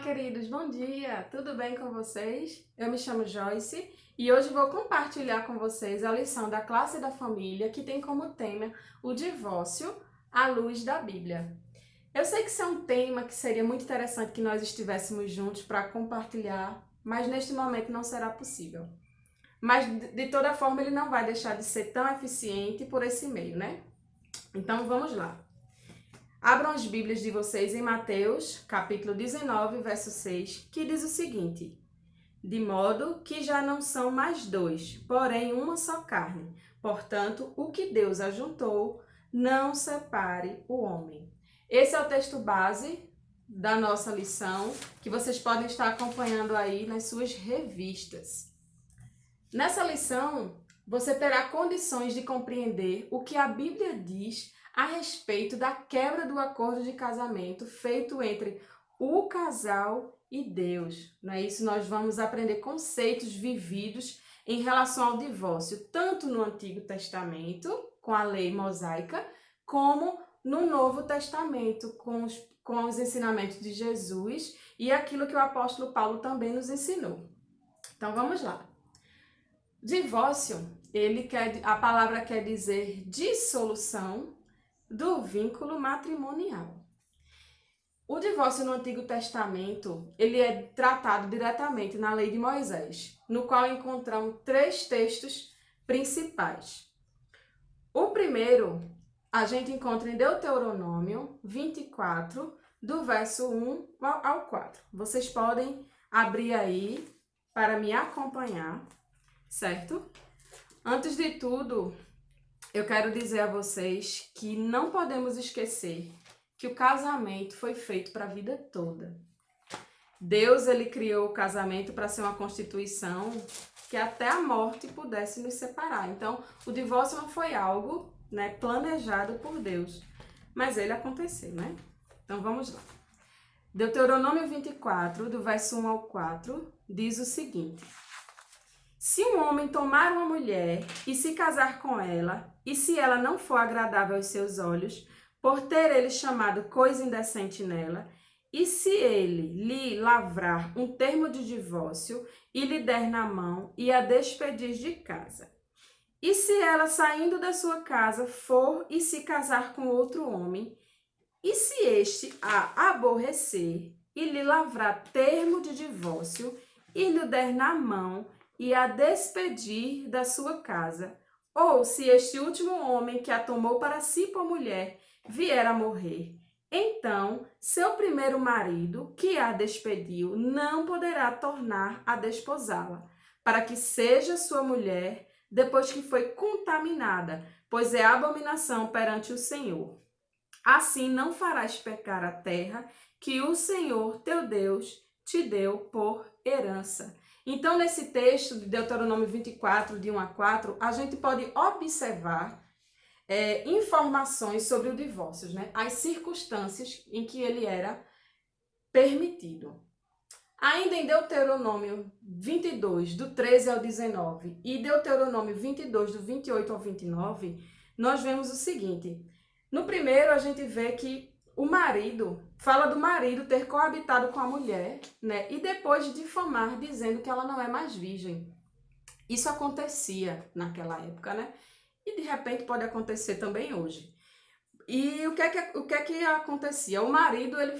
queridos, bom dia! Tudo bem com vocês? Eu me chamo Joyce e hoje vou compartilhar com vocês a lição da classe da família que tem como tema o divórcio à luz da Bíblia. Eu sei que isso é um tema que seria muito interessante que nós estivéssemos juntos para compartilhar, mas neste momento não será possível. Mas de toda forma ele não vai deixar de ser tão eficiente por esse meio, né? Então vamos lá. Abram as Bíblias de vocês em Mateus, capítulo 19, verso 6, que diz o seguinte: de modo que já não são mais dois, porém uma só carne. Portanto, o que Deus ajuntou, não separe o homem. Esse é o texto base da nossa lição, que vocês podem estar acompanhando aí nas suas revistas. Nessa lição, você terá condições de compreender o que a Bíblia diz a respeito da quebra do acordo de casamento feito entre o casal e Deus. Não é isso? Nós vamos aprender conceitos vividos em relação ao divórcio, tanto no Antigo Testamento, com a lei mosaica, como no Novo Testamento, com os ensinamentos de Jesus e aquilo que o apóstolo Paulo também nos ensinou. Então vamos lá. Divórcio, a palavra quer dizer dissolução do vínculo matrimonial. O divórcio no Antigo Testamento, ele é tratado diretamente na lei de Moisés, no qual encontramos 3 textos principais. O primeiro, a gente encontra em Deuteronômio 24, do verso 1 ao 4. Vocês podem abrir aí para me acompanhar, certo? Antes de tudo, eu quero dizer a vocês que não podemos esquecer que o casamento foi feito para a vida toda. Deus, ele criou o casamento para ser uma constituição que até a morte pudesse nos separar. Então, o divórcio não foi algo, planejado por Deus, mas ele aconteceu, né? Então, vamos lá. Deuteronômio 24, do verso 1 ao 4, diz o seguinte: se um homem tomar uma mulher e se casar com ela, e se ela não for agradável aos seus olhos, por ter ele chamado coisa indecente nela, e se ele lhe lavrar um termo de divórcio e lhe der na mão e a despedir de casa, e se ela, saindo da sua casa, for e se casar com outro homem, e se este a aborrecer e lhe lavrar termo de divórcio e lhe der na mão e a despedir da sua casa, ou se este último homem que a tomou para si por mulher vier a morrer, então seu primeiro marido, que a despediu, não poderá tornar a desposá-la, para que seja sua mulher depois que foi contaminada, pois é abominação perante o Senhor. Assim não farás pecar a terra que o Senhor teu Deus te deu por herança. Então, nesse texto de Deuteronômio 24, de 1 a 4, a gente pode observar informações sobre o divórcio, as circunstâncias em que ele era permitido. Ainda em Deuteronômio 22, do 13 ao 19, e Deuteronômio 22, do 28 ao 29, nós vemos o seguinte: no primeiro, a gente vê que o marido fala do marido ter coabitado com a mulher, e depois difamar, dizendo que ela não é mais virgem. Isso acontecia naquela época, e de repente pode acontecer também hoje. E o que é que acontecia? O marido, ele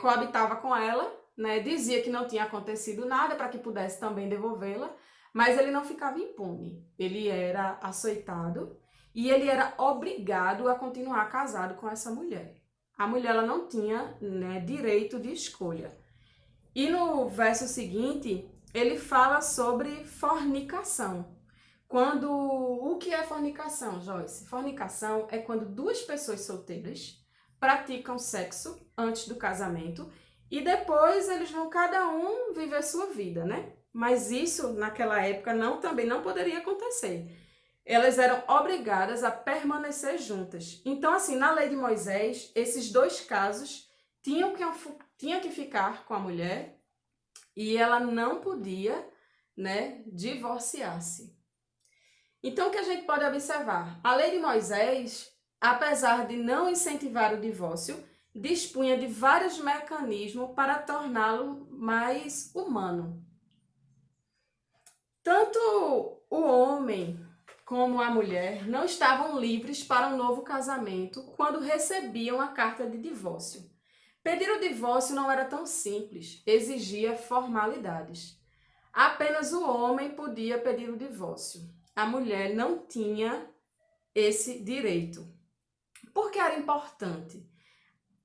coabitava com ela, dizia que não tinha acontecido nada para que pudesse também devolvê-la, mas ele não ficava impune. Ele era açoitado e ele era obrigado a continuar casado com essa mulher. A mulher, ela não tinha, direito de escolha. E no verso seguinte, ele fala sobre fornicação. O que é fornicação, Joyce? Fornicação é quando 2 pessoas solteiras praticam sexo antes do casamento e depois eles vão cada um viver sua vida, Mas isso, naquela época, também não poderia acontecer. Elas eram obrigadas a permanecer juntas. Então, assim, na lei de Moisés, esses 2 casos tinham que ficar com a mulher e ela não podia, divorciar-se. Então, o que a gente pode observar? A lei de Moisés, apesar de não incentivar o divórcio, dispunha de vários mecanismos para torná-lo mais humano. Tanto o homem como a mulher não estavam livres para um novo casamento quando recebiam a carta de divórcio. Pedir o divórcio não era tão simples, exigia formalidades. Apenas o homem podia pedir o divórcio. A mulher não tinha esse direito. Por que era importante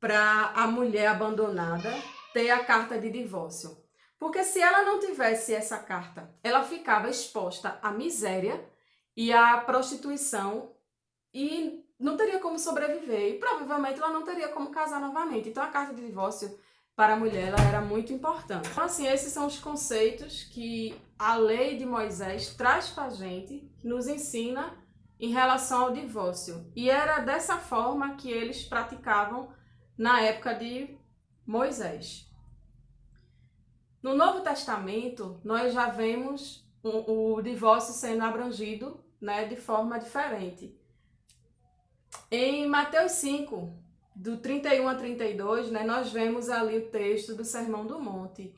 para a mulher abandonada ter a carta de divórcio? Porque se ela não tivesse essa carta, ela ficava exposta à miséria e à prostituição e não teria como sobreviver. E provavelmente ela não teria como casar novamente. Então a carta de divórcio para a mulher ela era muito importante. Então assim, esses são os conceitos que a lei de Moisés traz para a gente, nos ensina em relação ao divórcio. E era dessa forma que eles praticavam na época de Moisés. No Novo Testamento, nós já vemos o divórcio sendo abrangido, né, de forma diferente. Em Mateus 5, do 31 a 32, né, nós vemos ali o texto do Sermão do Monte.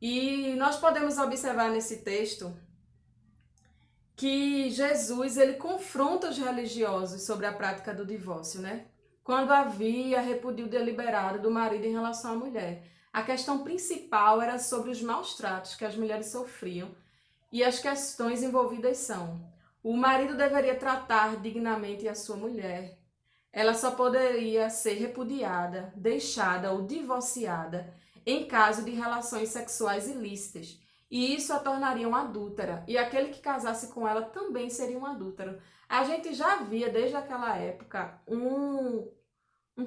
E nós podemos observar nesse texto que Jesus ele confronta os religiosos sobre a prática do divórcio, né? Quando havia repúdio deliberado do marido em relação à mulher. A questão principal era sobre os maus tratos que as mulheres sofriam e as questões envolvidas são: o marido deveria tratar dignamente a sua mulher. Ela só poderia ser repudiada, deixada ou divorciada em caso de relações sexuais ilícitas. E isso a tornaria uma adúltera. E aquele que casasse com ela também seria um adúltero. A gente já via desde aquela época um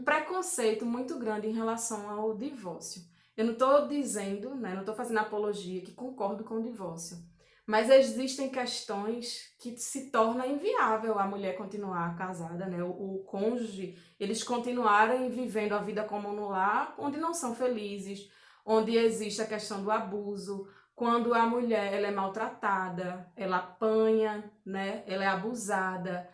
preconceito muito grande em relação ao divórcio. Eu não estou dizendo, né, não estou fazendo apologia que concordo com o divórcio. Mas existem questões que se torna inviável a mulher continuar casada, né? O cônjuge, eles continuarem vivendo a vida como no lar, onde não são felizes, onde existe a questão do abuso, quando a mulher ela é maltratada, ela apanha, né? Ela é abusada.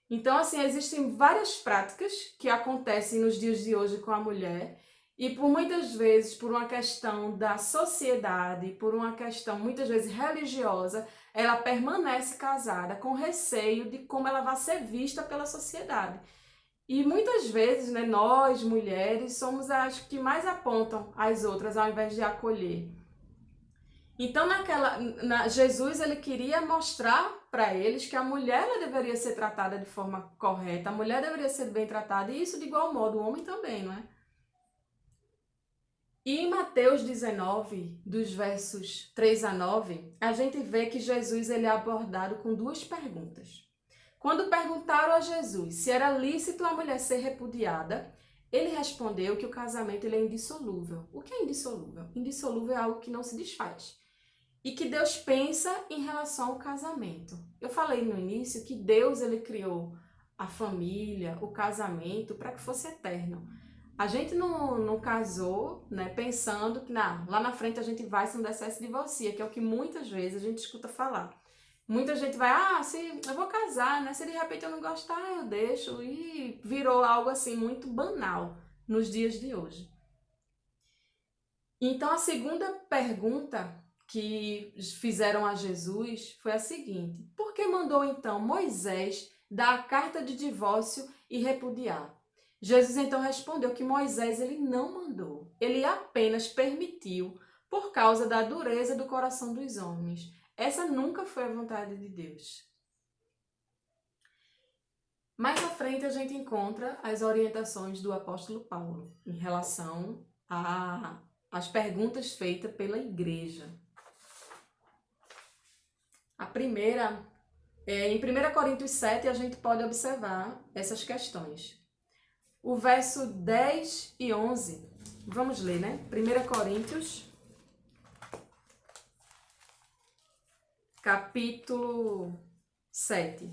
Então, assim, existem várias práticas que acontecem nos dias de hoje com a mulher e por muitas vezes, por uma questão da sociedade, por uma questão muitas vezes religiosa, ela permanece casada com receio de como ela vai ser vista pela sociedade. E muitas vezes, né, nós, mulheres, somos as que mais apontam as outras ao invés de acolher. Então, Jesus ele queria mostrar para eles que a mulher ela deveria ser tratada de forma correta, a mulher deveria ser bem tratada, e isso de igual modo, o homem também, não é? E em Mateus 19, dos versos 3 a 9, a gente vê que Jesus ele é abordado com duas perguntas. Quando perguntaram a Jesus se era lícito a mulher ser repudiada, ele respondeu que o casamento ele é indissolúvel. O que é indissolúvel? Indissolúvel é algo que não se desfaz. E que Deus pensa em relação ao casamento. Eu falei no início que Deus ele criou a família, o casamento, para que fosse eterno. A gente não casou, né, pensando que lá na frente a gente vai se não der certo se divorcia, que é o que muitas vezes a gente escuta falar. Muita gente vai, se eu vou casar, né? Se de repente eu não gostar, eu deixo. E virou algo assim muito banal nos dias de hoje. Então a segunda pergunta que fizeram a Jesus foi a seguinte: por que mandou então Moisés dar a carta de divórcio e repudiar? Jesus então respondeu que Moisés ele não mandou, ele apenas permitiu por causa da dureza do coração dos homens. Essa nunca foi a vontade de Deus. Mais à frente a gente encontra as orientações do apóstolo Paulo em relação às perguntas feitas pela igreja. A primeira, em 1 Coríntios 7, a gente pode observar essas questões. O verso 10 e 11, vamos ler, né? 1 Coríntios, capítulo 7.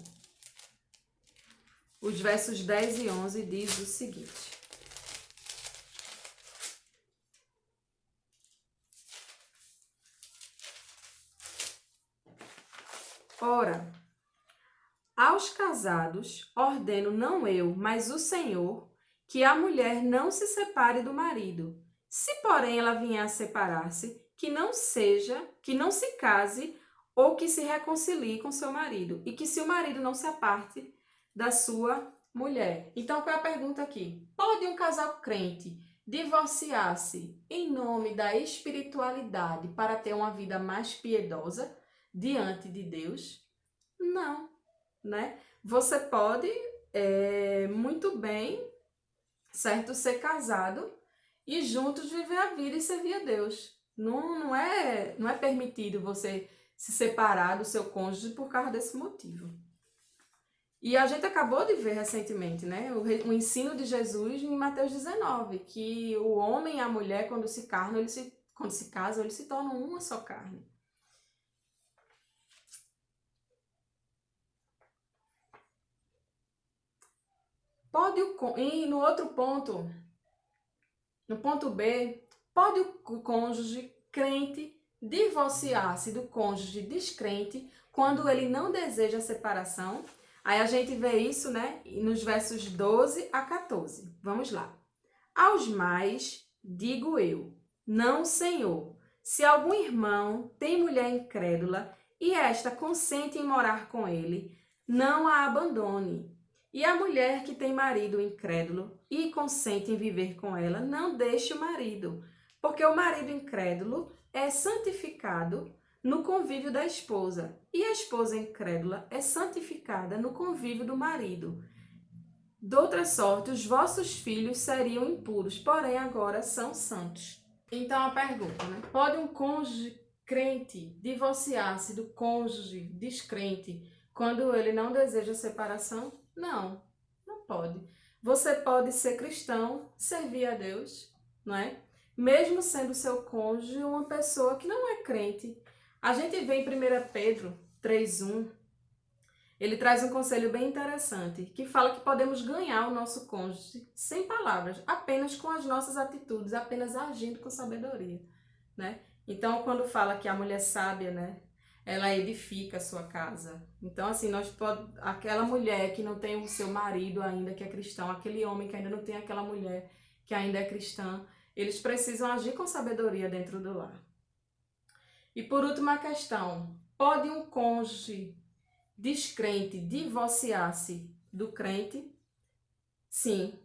Os versos 10 e 11 diz o seguinte: ora, aos casados ordeno não eu, mas o Senhor, que a mulher não se separe do marido. Se, porém, ela vier a separar-se, que não se case ou que se reconcilie com seu marido, e que se o marido não se aparte da sua mulher. Então, qual é a pergunta aqui? Pode um casal crente divorciar-se em nome da espiritualidade para ter uma vida mais piedosa diante de Deus? Não, né? Você pode muito bem, certo, ser casado e juntos viver a vida e servir a Deus. Não é permitido você se separar do seu cônjuge por causa desse motivo. E a gente acabou de ver recentemente, né, o ensino de Jesus em Mateus 19, que o homem e a mulher, quando se casam, eles se tornam uma só carne. E no outro ponto, no ponto B, pode o cônjuge crente divorciar-se do cônjuge descrente quando ele não deseja a separação? Aí a gente vê isso, né, nos versos 12 a 14. Vamos lá. Aos mais, digo eu, não, Senhor, se algum irmão tem mulher incrédula e esta consente em morar com ele, não a abandone. E a mulher que tem marido incrédulo e consente em viver com ela, não deixe o marido, porque o marido incrédulo é santificado no convívio da esposa, e a esposa incrédula é santificada no convívio do marido. De outra sorte, os vossos filhos seriam impuros, porém agora são santos. Então a pergunta, né? Pode um cônjuge crente divorciar-se do cônjuge descrente quando ele não deseja separação? Não, não pode. Você pode ser cristão, servir a Deus, não é? Mesmo sendo seu cônjuge uma pessoa que não é crente. A gente vê em 1 Pedro 3:1, ele traz um conselho bem interessante, que fala que podemos ganhar o nosso cônjuge sem palavras, apenas com as nossas atitudes, apenas agindo com sabedoria, né? Então, quando fala que a mulher sábia, né, ela edifica a sua casa. Então, assim, aquela mulher que não tem o seu marido ainda que é cristão, aquele homem que ainda não tem aquela mulher que ainda é cristã, eles precisam agir com sabedoria dentro do lar. E por última questão, pode um cônjuge descrente divorciar-se do crente? Sim,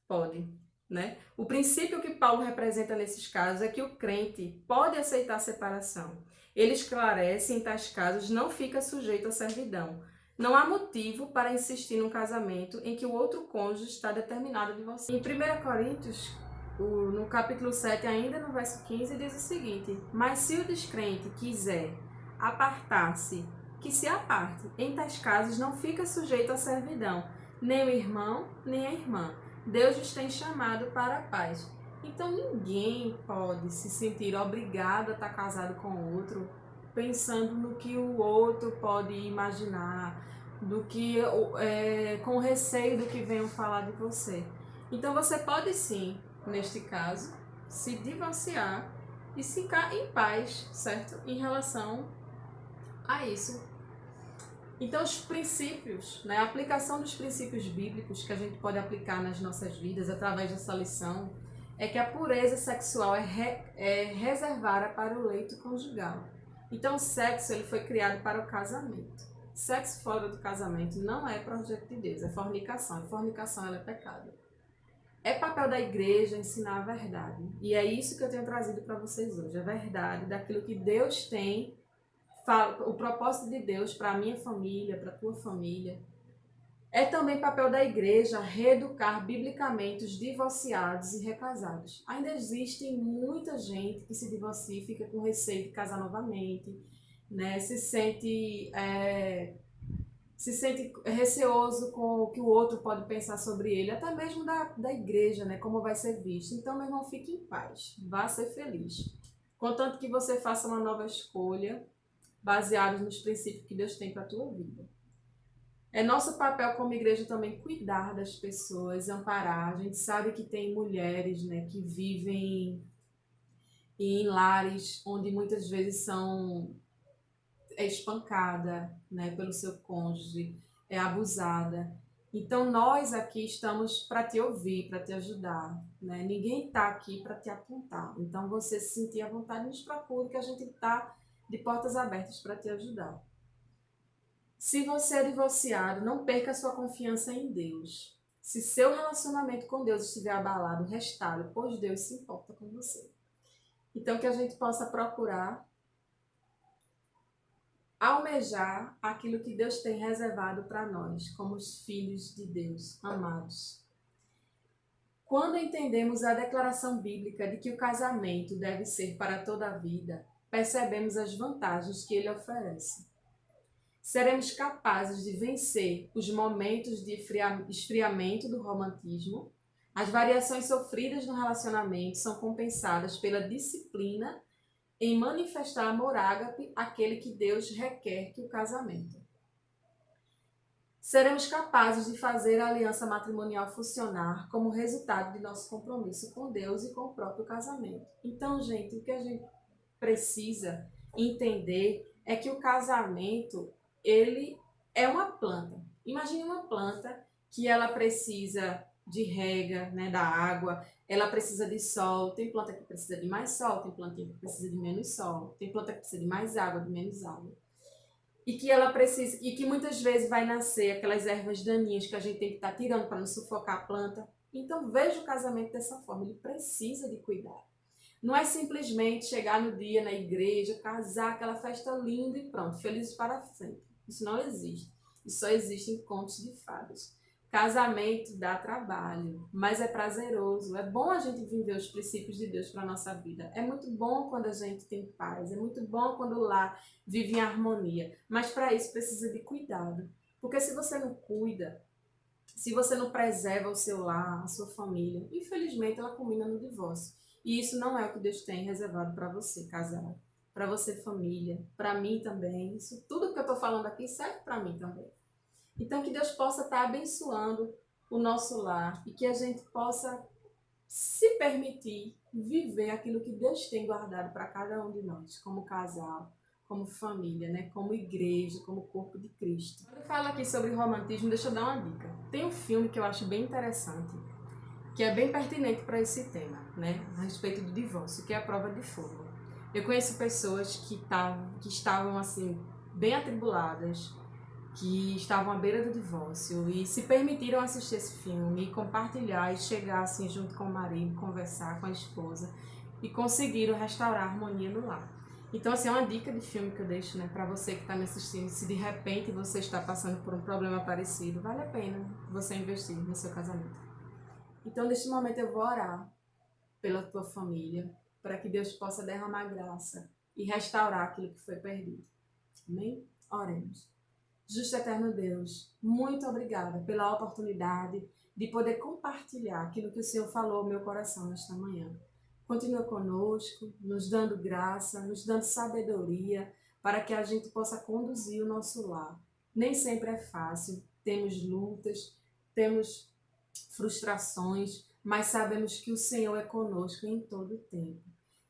pode, né? O princípio que Paulo representa nesses casos é que o crente pode aceitar a separação. Ele esclarece, em tais casos, não fica sujeito à servidão. Não há motivo para insistir num casamento em que o outro cônjuge está determinado a divorciar. Em 1 Coríntios, no capítulo 7, ainda no verso 15, diz o seguinte: mas se o descrente quiser apartar-se, que se aparte. Em tais casos não fica sujeito à servidão, nem o irmão, nem a irmã. Deus os tem chamado para a paz. Então ninguém pode se sentir obrigado a estar casado com o outro, pensando no que o outro pode imaginar, do que com receio do que venham falar de você. Então você pode sim, neste caso, se divorciar e ficar em paz, certo? Em relação a isso. Então, os princípios, né, a aplicação dos princípios bíblicos que a gente pode aplicar nas nossas vidas através dessa lição é que a pureza sexual é reservada para o leito conjugal. Então, o sexo ele foi criado para o casamento. Sexo fora do casamento não é projeto de Deus, é fornicação. E fornicação ela é pecado. É papel da igreja ensinar a verdade. E é isso que eu tenho trazido para vocês hoje, a verdade daquilo que Deus tem, o propósito de Deus para a minha família, para a tua família. É também papel da igreja reeducar biblicamente os divorciados e recasados. Ainda existe muita gente que se divorcia e fica com receio de casar novamente, né? Se sente receoso com o que o outro pode pensar sobre ele, até mesmo da igreja, né? Como vai ser visto. Então, meu irmão, fique em paz, vá ser feliz. Contanto que você faça uma nova escolha, baseados nos princípios que Deus tem para a tua vida. É nosso papel como igreja também cuidar das pessoas, amparar. A gente sabe que tem mulheres, né, que vivem em lares onde muitas vezes é espancada, né, pelo seu cônjuge, é abusada. Então nós aqui estamos para te ouvir, para te ajudar, né? Ninguém está aqui para te apontar. Então você se sentir à vontade, nos procure que a gente está de portas abertas para te ajudar. Se você é divorciado, não perca sua confiança em Deus. Se seu relacionamento com Deus estiver abalado, restaure, pois Deus se importa com você. Então que a gente possa procurar almejar aquilo que Deus tem reservado para nós, como os filhos de Deus, amados. Quando entendemos a declaração bíblica de que o casamento deve ser para toda a vida, percebemos as vantagens que ele oferece. Seremos capazes de vencer os momentos de esfriamento do romantismo. As variações sofridas no relacionamento são compensadas pela disciplina em manifestar amor ágape àquele que Deus requer que o casamento. Seremos capazes de fazer a aliança matrimonial funcionar como resultado de nosso compromisso com Deus e com o próprio casamento. Então, gente, o que a gente precisa entender é que o casamento, ele é uma planta. Imagine uma planta que ela precisa de rega, né, da água, ela precisa de sol. Tem planta que precisa de mais sol, tem planta que precisa de menos sol, tem planta que precisa de mais água, de menos água. E que ela precisa, e que muitas vezes vai nascer aquelas ervas daninhas que a gente tem que estar tirando para não sufocar a planta. Então veja o casamento dessa forma, ele precisa de cuidado. Não é simplesmente chegar no dia na igreja, casar, aquela festa linda e pronto, felizes para sempre. Isso não existe. Isso só existe em contos de fadas. Casamento dá trabalho, mas é prazeroso. É bom a gente viver os princípios de Deus para a nossa vida. É muito bom quando a gente tem paz. É muito bom quando o lar vive em harmonia. Mas para isso precisa de cuidado. Porque se você não cuida, se você não preserva o seu lar, a sua família, infelizmente ela culmina no divórcio. E isso não é o que Deus tem reservado para você, casado. Para você, família. Para mim também. Isso, tudo que eu estou falando aqui serve para mim também. Então, que Deus possa estar abençoando o nosso lar e que a gente possa se permitir viver aquilo que Deus tem guardado para cada um de nós, como casal, como família, né? Como igreja, como corpo de Cristo. Quando eu falo aqui sobre romantismo, deixa eu dar uma dica. Tem um filme que eu acho bem interessante, que é bem pertinente para esse tema, né? A respeito do divórcio, que é A Prova de Fogo. Eu conheço pessoas que estavam assim, bem atribuladas, que estavam à beira do divórcio e se permitiram assistir esse filme e compartilhar e chegar assim junto com o marido, conversar com a esposa e conseguiram restaurar a harmonia no lar. Então, assim, é uma dica de filme que eu deixo, né, para você que está me assistindo. Se de repente você está passando por um problema parecido, vale a pena você investir no seu casamento. Então, neste momento eu vou orar pela tua família, para que Deus possa derramar graça e restaurar aquilo que foi perdido. Amém? Oremos. Justo eterno Deus, muito obrigada pela oportunidade de poder compartilhar aquilo que o Senhor falou ao meu coração nesta manhã. Continua conosco, nos dando graça, nos dando sabedoria para que a gente possa conduzir o nosso lar. Nem sempre é fácil, temos lutas, temos frustrações, mas sabemos que o Senhor é conosco em todo o tempo.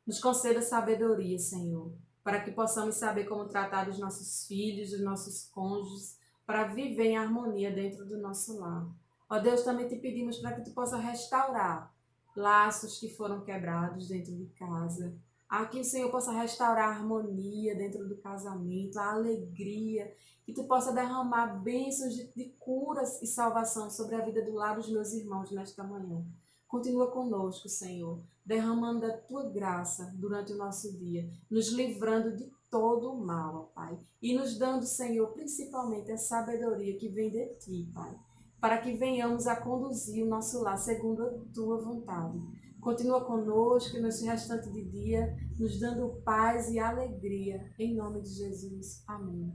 Nos conceda sabedoria, Senhor, para que possamos saber como tratar dos nossos filhos, dos nossos cônjuges, para viver em harmonia dentro do nosso lar. Ó Deus, também te pedimos para que tu possa restaurar laços que foram quebrados dentro de casa. Que o Senhor possa restaurar a harmonia dentro do casamento, a alegria, que tu possa derramar bênçãos de curas e salvação sobre a vida do lar dos meus irmãos nesta manhã. Continua conosco, Senhor, derramando a tua graça durante o nosso dia, nos livrando de todo o mal, ó Pai, e nos dando, Senhor, principalmente a sabedoria que vem de ti, Pai, para que venhamos a conduzir o nosso lar segundo a tua vontade. Continua conosco nesse restante de dia, nos dando paz e alegria, em nome de Jesus. Amém.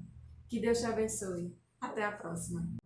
Que Deus te abençoe. Até a próxima.